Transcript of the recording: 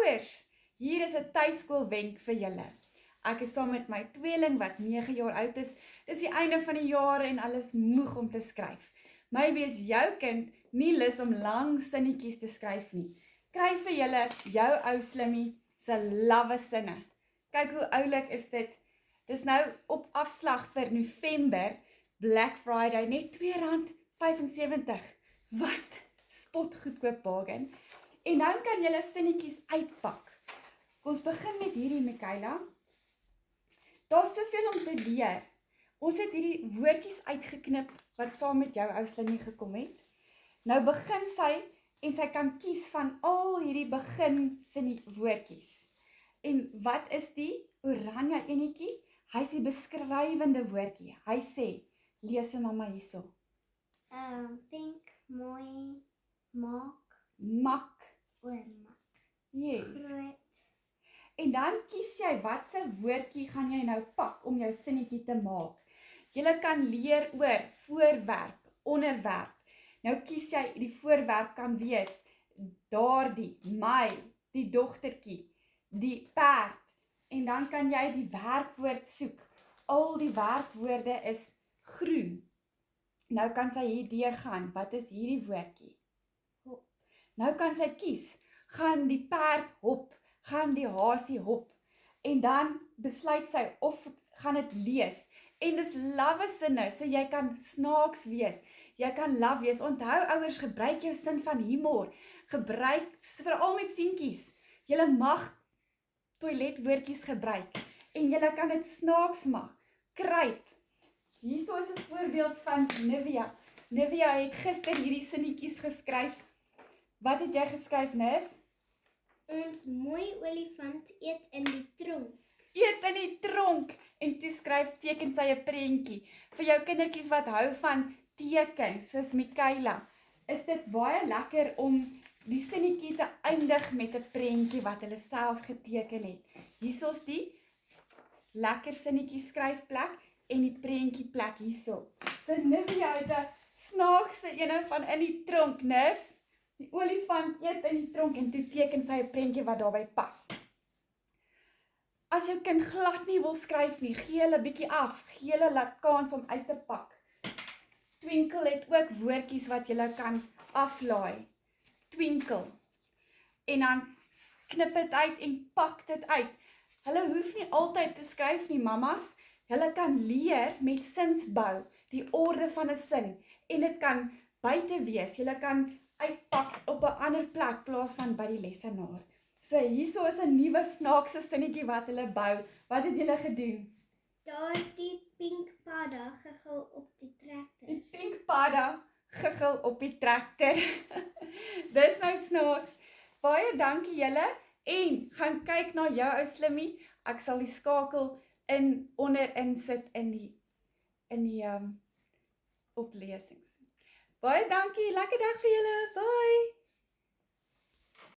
Ouers, hier is 'n tuiskoolwenk vir julle. Ek is saam met my tweeling wat 9 jaar oud is. Dis die einde van die jaar en alles moeg om te skryf. Maybe is jou kind nie lus om lang sinnetjies te skryf nie. Kry vir julle jou ou slimmie se lawwe sinne. Kyk hoe oulik is dit. Dis nou op afslag vir November, Black Friday, net R2.75. Wat? Spotgoedkoop bargain. En nou kan julle sinnetjies uitpak. Ons begin met hierdie, Michaela. Daar's soveel om te leer. Ons het hierdie woordjies uitgeknip wat saam met jou ou slimmie gekom het. Nou begin sy en sy kan kies van al hierdie begin sinnie woordjies. En wat is die oranje enetjie? Hy is die beskrywende woordjie. Hy sê, lees vir mamma hierso. Think, mooi, maak, Mak. oormaak, Yes. groot, En dan kies jy watse woordjie gaan jy nou pak om jou sinnetjie te maak. Jy kan leer oor voorwerp, onderwerp. Nou kies jy, die voorwerp kan wees daardie, my, die dogtertjie, die perd. En dan kan jy die werkwoord soek. Al die werkwoorde is groen. Nou kan sy hier deurgaan. Wat is hierdie woordjie? hop, Nou kan sy kies. Gaan die perd hop? Gaan die hasie hop? En dan besluit sy of gaan dit lees. En dis lawwe sinne, so jy kan snaaks wees. Jy kan laf wees. Onthou ouers, gebruik jou sin van humor. Gebruik veral met seentjies. Julle mag toiletwoordjies gebruik. En julle kan dit snaaks maak. Kruip. Hierso is 'n voorbeeld van Nivea. Nivea het gister hierdie sinnetjies geskryf. Wat het jy geskryf, Nivs? ons mooi olifant eet in die tronk. Eet in die tronk. En toe skryf teken sy 'n prentjie. Vir jou kindertjies wat hou van teken, soos Michaela, is dit baie lekker om die sinnetjie te eindig met 'n prentjie wat hulle self geteken het. Hierso's die lekker sinnetjie skryfplek en die prentjie plek hierso. So Nivea het 'n snaakse ene van in die tronk, Nivs. Die olifant eet in die tronk en toe teken sy 'n prentjie wat daarbey pas. As jou kind glad nie wil skryf nie, gee hulle bietjie af. Gee hulle laat kans om uit te pak. Twinkle het ook woordjies wat jy kan aflaai. Twinkle. En dan knip dit uit en pak dit uit. Hulle hoef nie altyd te skryf nie, mamas. Hulle kan leer met sinsbou, die orde van 'n sin. En dit kan buite wees. Jy kan uitpak op 'n ander plek plaas van by die lesenaar. So hierso is 'n nuwe snaakse sinnetjie wat hulle bou. Wat het julle gedoen? Daardie pink padda gegil op die traktor. Die pink padda giggel op die traktor. Dis nou snaaks. Baie dankie julle en gaan kyk na jou ou slimmie. Ek sal die skakel onderin sit in die oplesings. Baie dankie, lekker dag vir julle. Bye.